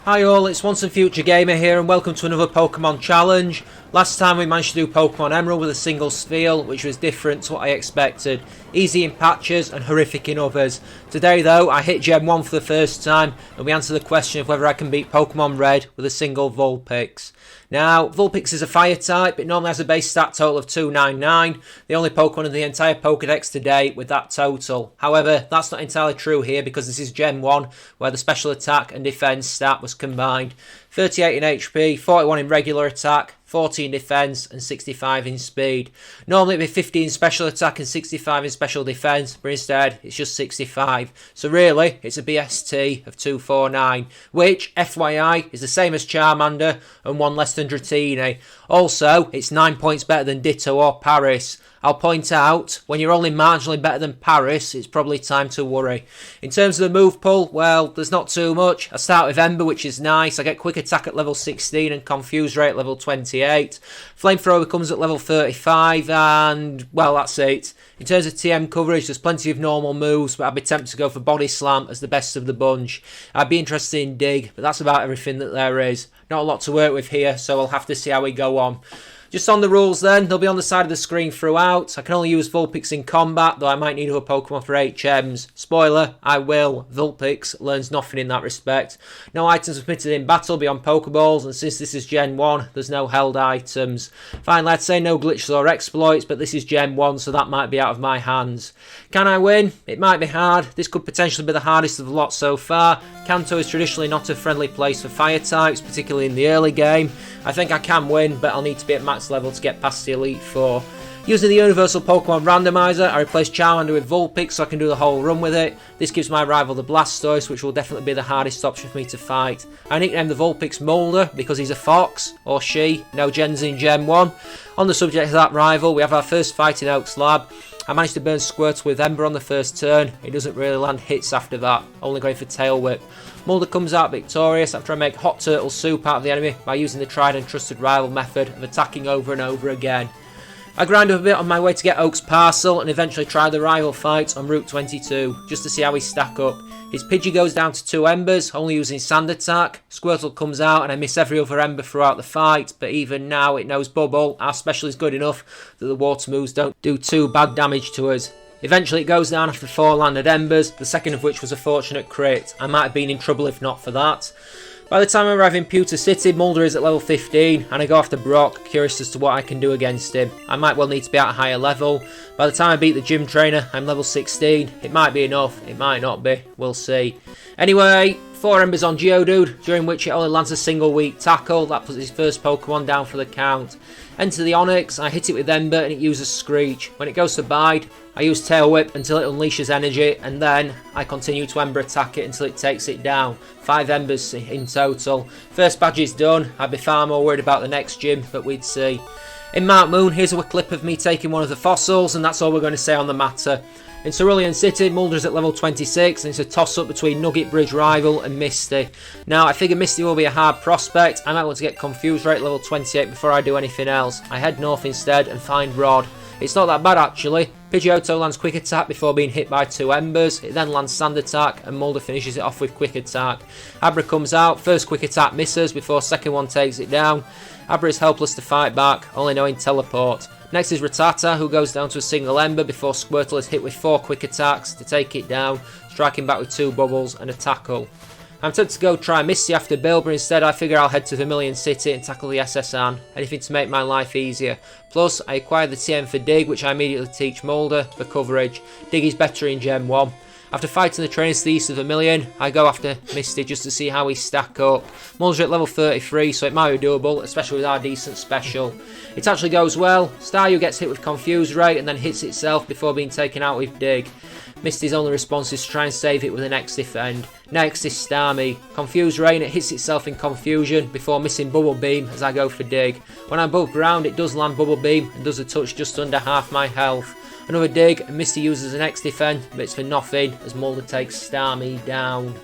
Hi all, it's Once and Future Gamer here and welcome to another Pokemon challenge. Last time we managed to do Pokemon Emerald with a single Spheal, which was different to what I expected. Easy in patches and horrific in others. Today though, I hit Gen 1 for the first time and we answer the question of whether I can beat Pokemon Red with a single Vulpix. Now, Vulpix is a fire type, it normally has a base stat total of 299, the only Pokemon in the entire Pokedex to date with that total. However, that's not entirely true here because this is Gen 1, where the special attack and defense stat was combined. 38 in HP, 41 in regular attack, 40 in defense and 65 in speed. Normally it'd be 50 in special attack and 65 in special defense, but instead it's just 65. So really, it's a BST of 249, which, FYI, is the same as Charmander and one less than Dratini. Also, it's 9 points better than Ditto or Paris. I'll point out, when you're only marginally better than Paris, it's probably time to worry. In terms of the move pool, well, there's not too much. I start with Ember, which is nice. I get Quick Attack at level 16 and Confuse Ray at level 28. Flamethrower comes at level 35 and, well, that's it. In terms of TM coverage, there's plenty of normal moves, but I'd be tempted to go for Body Slam as the best of the bunch. I'd be interested in Dig, but that's about everything that there is. Not a lot to work with here, so I'll have to see how we go on. Just on the rules then, they'll be on the side of the screen throughout. I can only use Vulpix in combat, though I might need a Pokemon for HMs. Spoiler, I will. Vulpix learns nothing in that respect. No items permitted in battle beyond Pokeballs, and since this is Gen 1, there's no held items. Finally, I'd say no glitches or exploits, but this is Gen 1, so that might be out of my hands. Can I win? It might be hard. This could potentially be the hardest of the lot so far. Kanto is traditionally not a friendly place for fire types, particularly in the early game. I think I can win, but I'll need to be at max level to get past the Elite Four. Using the Universal Pokemon Randomizer, I replace Charmander with Vulpix so I can do the whole run with it. This gives my rival the Blastoise, which will definitely be the hardest option for me to fight. I nicknamed the Vulpix Molder because he's a fox, or she, no gens in Gen 1. On the subject of that rival, we have our first fight in Oak's Lab. I managed to burn Squirtle with Ember on the first turn. He doesn't really land hits after that, only going for Tail Whip. Mulder comes out victorious after I make hot turtle soup out of the enemy by using the tried and trusted rival method of attacking over and over again. I grind up a bit on my way to get Oak's parcel and eventually try the rival fight on Route 22, just to see how we stack up. His Pidgey goes down to 2 Embers, only using Sand Attack. Squirtle comes out and I miss every other Ember throughout the fight, but even now it knows Bubble. Our special is good enough that the water moves don't do too bad damage to us. Eventually it goes down after 4 landed Embers, the second of which was a fortunate crit. I might have been in trouble if not for that. By the time I arrive in Pewter City, Mulder is at level 15 and I go after Brock, curious as to what I can do against him. I might well need to be at a higher level. By the time I beat the gym trainer, I'm level 16. It might be enough, it might not be, we'll see. Anyway, 4 Embers on Geodude, during which it only lands a single weak tackle. That puts his first Pokemon down for the count. Enter the Onix, I hit it with Ember and it uses Screech. When it goes to Bide, I use Tail Whip until it unleashes energy and then I continue to Ember attack it until it takes it down. 5 Embers in total. First badge is done. I'd be far more worried about the next gym, but we'd see. In Mount Moon, here's a clip of me taking one of the fossils and that's all we're going to say on the matter. In Cerulean City, Mulder's at level 26 and it's a toss-up between Nugget Bridge Rival and Misty. Now, I figure Misty will be a hard prospect. I might want to get Confused Ray at level 28 before I do anything else. I head north instead and find Rod. It's not that bad actually. Pidgeotto lands Quick Attack before being hit by 2 Embers. It then lands Sand Attack and Mulder finishes it off with Quick Attack. Abra comes out, first Quick Attack misses before second one takes it down. Abra is helpless to fight back, only knowing Teleport. Next is Rattata, who goes down to a single Ember before Squirtle is hit with 4 Quick Attacks to take it down, striking back with 2 Bubbles and a Tackle. I'm tempted to go try Misty after Bill, but instead I figure I'll head to Vermilion City and tackle the SS Anne, anything to make my life easier. Plus, I acquire the TM for Dig, which I immediately teach Mulder for coverage. Dig is better in Gen 1. After fighting the trainers to the east of Vermilion, I go after Misty just to see how we stack up. Mulder's at level 33, so it might be doable, especially with our decent special. It actually goes well. Staryu gets hit with Confuse Ray and then hits itself before being taken out with Dig. Misty's only response is to try and save it with an X defend. Next is Starmie. Confuse Ray and it hits itself in confusion before missing Bubble Beam as I go for Dig. When I'm above ground it does land Bubble Beam and does a touch just under half my health. Another Dig and Misty uses an X defend, but it's for nothing as Mulder takes Starmie down.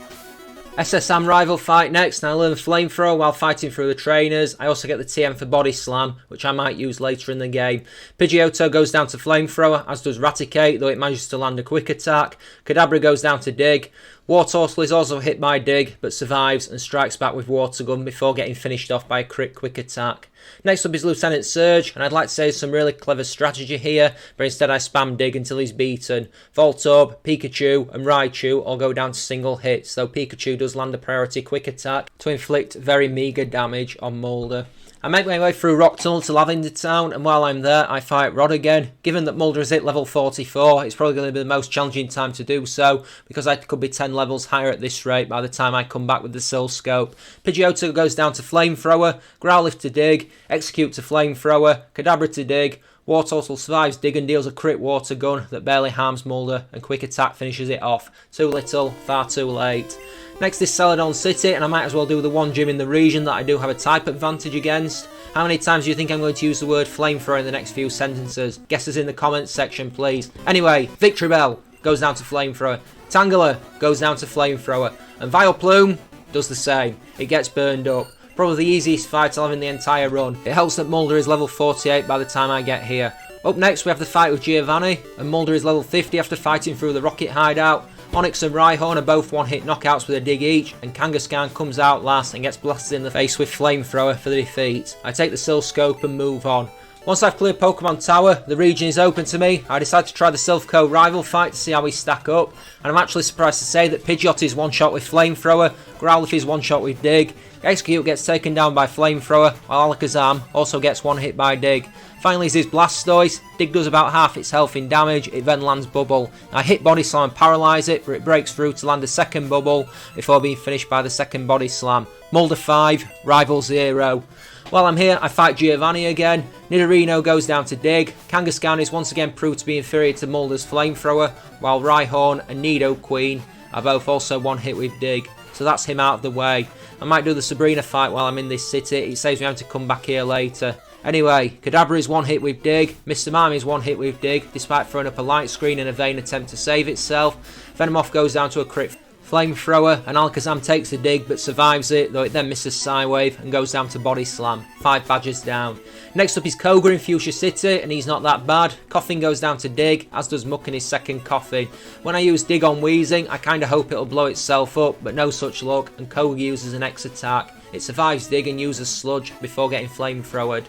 SSM rival fight next, and I learn Flamethrower while fighting through the trainers. I also get the TM for Body Slam, which I might use later in the game. Pidgeotto goes down to Flamethrower, as does Raticate, though it manages to land a Quick Attack. Kadabra goes down to Dig. Wartortle is also hit by Dig, but survives and strikes back with Water Gun before getting finished off by a crit quick attack. Next up is Lieutenant Surge, and I'd like to say some really clever strategy here, but instead I spam Dig until he's beaten. Voltorb, Pikachu and Raichu all go down to single hits, though Pikachu does land a priority quick attack to inflict very meagre damage on Mulder. I make my way through Rock Tunnel to Lavender Town, and while I'm there I fight Rod again. Given that Mulder is at level 44, it's probably going to be the most challenging time to do so, because I could be 10 levels higher at this rate by the time I come back with the Sil Scope. Pidgeotto goes down to Flamethrower, Growlithe to Dig, Execute to Flamethrower, Kadabra to Dig, Wartortle survives Dig and deals a crit Water Gun that barely harms Mulder, and Quick Attack finishes it off. Too little, far too late. Next is Celadon City, and I might as well do the one gym in the region that I do have a type advantage against. How many times do you think I'm going to use the word flamethrower in the next few sentences? Guess us in the comments section, please. Anyway, Victory Bell goes down to Flamethrower, Tangela goes down to Flamethrower, and Vileplume does the same. It gets burned up. Probably the easiest fight I'll have in the entire run. It helps that Mulder is level 48 by the time I get here. Up next we have the fight with Giovanni, and Mulder is level 50 after fighting through the Rocket Hideout. Onix and Rhyhorn are both one-hit knockouts with a dig each, and Kangaskhan comes out last and gets blasted in the face with Flamethrower for the defeat. I take the Sil Scope and move on. Once I've cleared Pokemon Tower, the region is open to me. I decide to try the Silph rival fight to see how we stack up, and I'm actually surprised to say that Pidgeot is one-shot with Flamethrower, Growlithe is one-shot with Dig, Execute gets taken down by Flamethrower, while Alakazam also gets one hit by Dig. Finally is his Blastoise. Dig does about half its health in damage, it then lands Bubble. I hit Body Slam and paralyse it, but it breaks through to land a second Bubble before being finished by the second Body Slam. Mulder 5, Rival 0. While I'm here, I fight Giovanni again. Nidorino goes down to Dig. Kangaskhan is once again proved to be inferior to Mulder's Flamethrower, while Rhyhorn and Nidoqueen are both also one hit with Dig. So that's him out of the way. I might do the Sabrina fight while I'm in this city, it saves me having to come back here later. Anyway, Kadabra is one hit with Dig, Mr. Mime is one hit with Dig, despite throwing up a light screen in a vain attempt to save itself. Venomoth goes down to a crit Flamethrower, and Alakazam takes the Dig but survives it, though it then misses Psywave and goes down to Body Slam. 5 badges down. Next up is Koga in Fuchsia City, and he's not that bad. Koffing goes down to Dig, as does Muck in his second Koffing. When I use Dig on Weezing, I kinda hope it'll blow itself up, but no such luck, and Koga uses an X attack. It survives Dig and uses Sludge before getting Flamethrowered.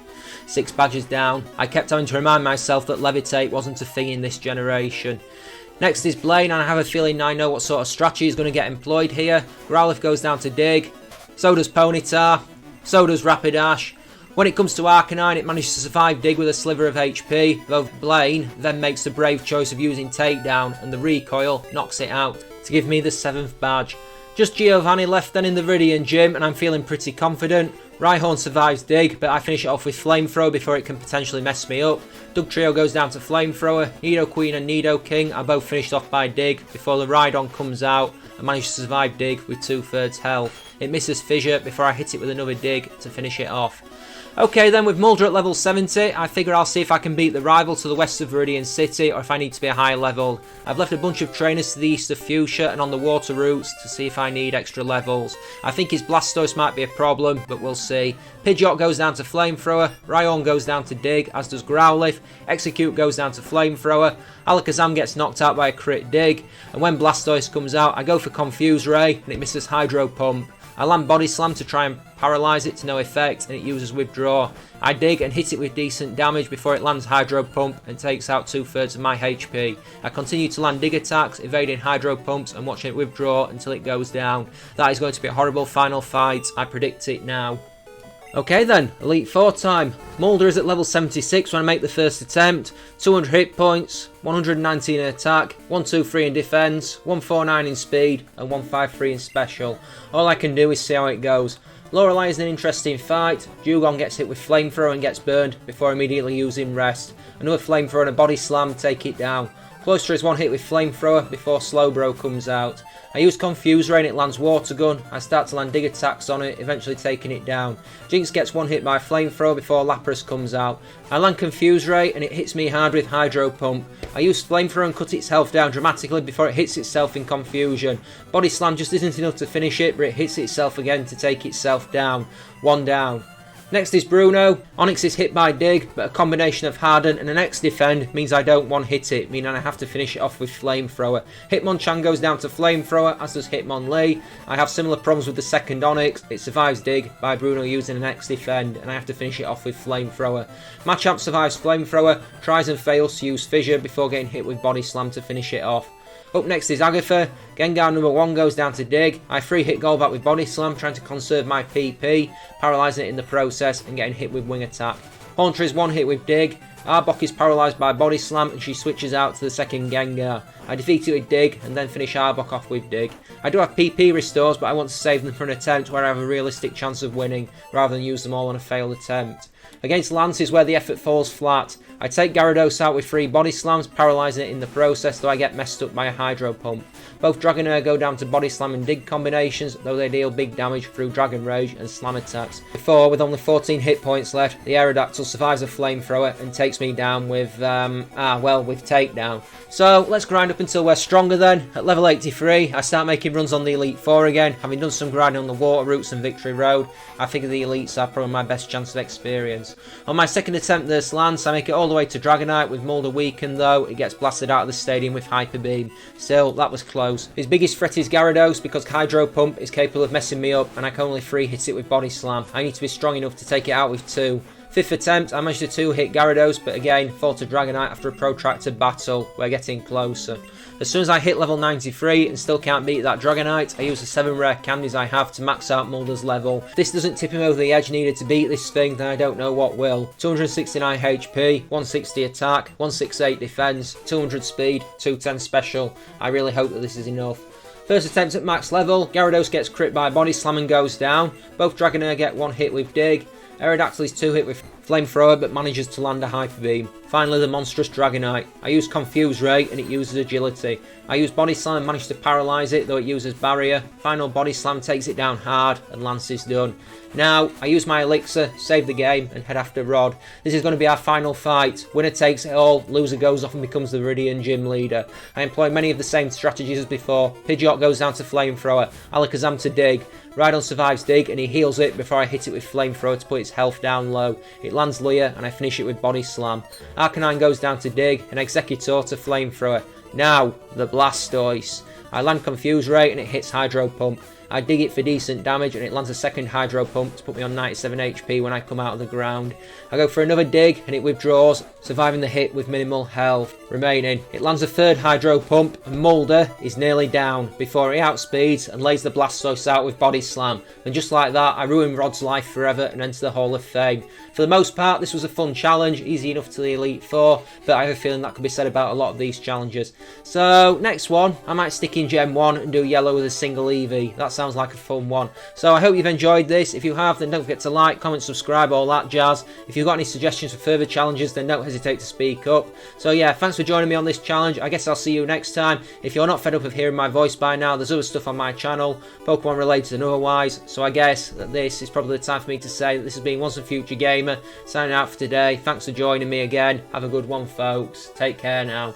6 badges down. I kept having to remind myself that Levitate wasn't a thing in this generation. Next is Blaine, and I have a feeling I know what sort of strategy is going to get employed here. Growlithe goes down to Dig, so does Ponyta, so does Rapidash. When it comes to Arcanine, it manages to survive Dig with a sliver of HP, though Blaine then makes the brave choice of using Takedown, and the recoil knocks it out to give me the 7th badge. Just Giovanni left then in the Viridian Gym, and I'm feeling pretty confident. Rhyhorn survives Dig, but I finish it off with Flamethrower before it can potentially mess me up. Dugtrio goes down to Flamethrower, Nidoqueen and Nidoking are both finished off by Dig before the Rhydon comes out and manages to survive Dig with 2/3 health. It misses Fissure before I hit it with another Dig to finish it off. Okay then, with Mulder at level 70, I figure I'll see if I can beat the rival to the west of Viridian City or if I need to be a high level. I've left a bunch of trainers to the east of Fuchsia and on the water routes to see if I need extra levels. I think his Blastoise might be a problem, but we'll see. Pidgeot goes down to Flamethrower, Rhyhorn goes down to Dig, as does Growlithe, Execute goes down to Flamethrower, Alakazam gets knocked out by a crit Dig, and when Blastoise comes out I go for Confuse Ray and it misses Hydro Pump. I land Body Slam to try and paralyse it to no effect, and it uses Withdraw. I Dig and hit it with decent damage before it lands Hydro Pump and takes out 2/3 of my HP. I continue to land Dig attacks, evading Hydro Pumps and watching it withdraw until it goes down. That is going to be a horrible final fight, I predict it now. Okay then, Elite 4 time. Mulder is at level 76 when I make the first attempt, 200 hit points, 119 in attack, 123 in defense, 149 in speed, and 153 in special. All I can do is see how it goes. Lorelei is an interesting fight. Dewgong gets hit with Flamethrower and gets burned before immediately using Rest. Another Flamethrower and a Body Slam take it down. Cloyster is one hit with Flamethrower before Slowbro comes out. I use Confuse Ray and it lands Water Gun. I start to land Dig attacks on it, eventually taking it down. Jinx gets one hit by Flamethrower before Lapras comes out. I land Confuse Ray and it hits me hard with Hydro Pump. I use Flamethrower and cut its health down dramatically before it hits itself in confusion. Body Slam just isn't enough to finish it, but it hits itself again to take itself down. 1 down. Next is Bruno. Onyx is hit by Dig, but a combination of Harden and an X-Defend means I don't one-hit it, meaning I have to finish it off with Flamethrower. Hitmonchan goes down to Flamethrower, as does Hitmonlee. I have similar problems with the second Onyx. It survives Dig by Bruno using an X-Defend, and I have to finish it off with Flamethrower. Machamp survives Flamethrower, tries and fails to use Fissure before getting hit with Body Slam to finish it off. Up next is Agatha. Gengar number 1 goes down to Dig. I free hit Golbat with Body Slam, trying to conserve my PP, paralysing it in the process and getting hit with Wing Attack. Haunter is one hit with Dig. Arbok is paralysed by Body Slam and she switches out to the second Gengar. I defeat it with Dig and then finish Arbok off with Dig. I do have PP restores, but I want to save them for an attempt where I have a realistic chance of winning, rather than use them all on a failed attempt. Against Lance is where the effort falls flat. I take Gyarados out with 3 Body Slams, paralysing it in the process, though I get messed up by a Hydro Pump. Both Dragonair go down to Body Slam and Dig combinations, though they deal big damage through Dragon Rage and Slam attacks. Before, with only 14 hit points left, the Aerodactyl survives a Flamethrower and takes me down with, with Takedown. So, let's grind up until we're stronger then. At level 83, I start making runs on the Elite Four again. Having done some grinding on the Water Routes and Victory Road, I figure the Elites are probably my best chance of experience. On my second attempt this Lance, I make it all the way to Dragonite with Mulder weakened though. It gets blasted out of the stadium with Hyper Beam. Still, that was close. His biggest threat is Gyarados because Hydro Pump is capable of messing me up and I can only 3 hit it with Body Slam. I need to be strong enough to take it out with 2. Fifth attempt, I managed to 2-hit Gyarados, but again, fall to Dragonite after a protracted battle. We're getting closer. As soon as I hit level 93 and still can't beat that Dragonite, I use the 7 rare candies I have to max out Mulder's level. If this doesn't tip him over the edge needed to beat this thing, then I don't know what will. 269 HP, 160 attack, 168 defense, 200 speed, 210 special. I really hope that this is enough. First attempt at max level, Gyarados gets crit by Body Slam and goes down. Both Dragonair get 1 hit with Dig. Aerodactyl is 2 hit with Flamethrower but manages to land a Hyper Beam. Finally the monstrous Dragonite. I use Confuse Ray and it uses Agility. I use Body Slam and manage to paralyse it though it uses Barrier. Final Body Slam takes it down hard and Lance is done. Now I use my Elixir, save the game and head after Rod. This is going to be our final fight. Winner takes it all, loser goes off and becomes the Viridian Gym Leader. I employ many of the same strategies as before. Pidgeot goes down to Flamethrower, Alakazam to Dig. Rhydon survives Dig and he heals it before I hit it with Flamethrower to put its health down low. It lands Leer and I finish it with Body Slam. Arcanine goes down to Dig and Executor to Flamethrower. Now, the Blastoise. I land Confuse Ray and it hits Hydro Pump. I dig it for decent damage and it lands a second Hydro Pump to put me on 97 HP when I come out of the ground. I go for another dig and it withdraws, surviving the hit with minimal health remaining. It lands a third Hydro Pump and Mulder is nearly down before he outspeeds and lays the Blastoise out with Body Slam. And just like that, I ruin Rod's life forever and enter the Hall of Fame. For the most part, this was a fun challenge, easy enough to the Elite Four, but I have a feeling that could be said about a lot of these challenges. So, next one, I might stick in Gen 1 and do yellow with a single Eevee. That sounds like a fun one. So I hope you've enjoyed this. If you have, then don't forget to like, comment, subscribe, all that jazz. If you've got any suggestions for further challenges, then don't hesitate to speak up. So yeah, thanks for joining me on this challenge. I guess I'll see you next time. If you're not fed up of hearing my voice by now, there's other stuff on my channel, Pokemon related and otherwise. So I guess that this is probably the time for me to say that this has been Once a Future Gamer, signing out for today. Thanks for joining me again. Have a good one, folks. Take care now.